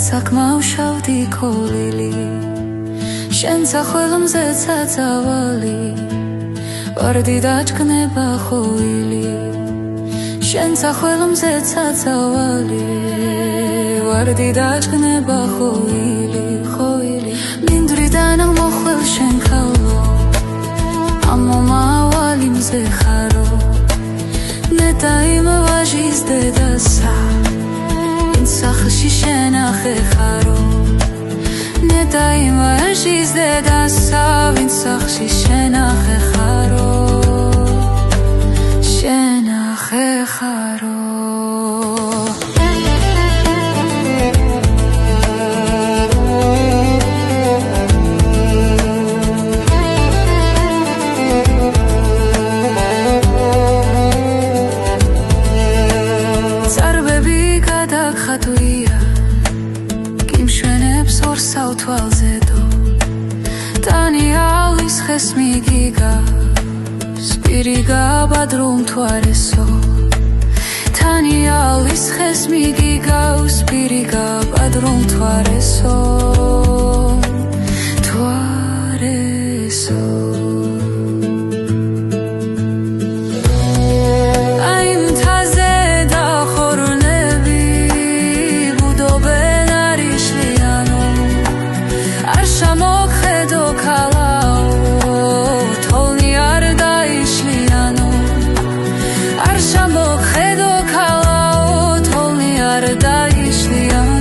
საკმავშავდი ქოლილი შენცა ხელმზეცა წავალი ვარდი დაჭკნება ხოილი შენცა ხელმზეცა წავალი ვარდი დაჭკნება ხოილი ხოილი მინდვრიდან მოხვალ შენ ქალო ამომავალი მზე ხარო ნეტა იმ ვაჟის დედასა სახლში შენახე ხარო ნეტა იმ ვაჟის დედასა ვინც სახლში შენახე ხარო შენახე ხარო ორსავ თვალზედო ტანი ალის ხეს მიგიგავს პირი გაბადრულ მთვარესო ტანი ალის ხეს მიგიგავს პირი გაბადრულ მთვარესო მთვარესო და ისლიან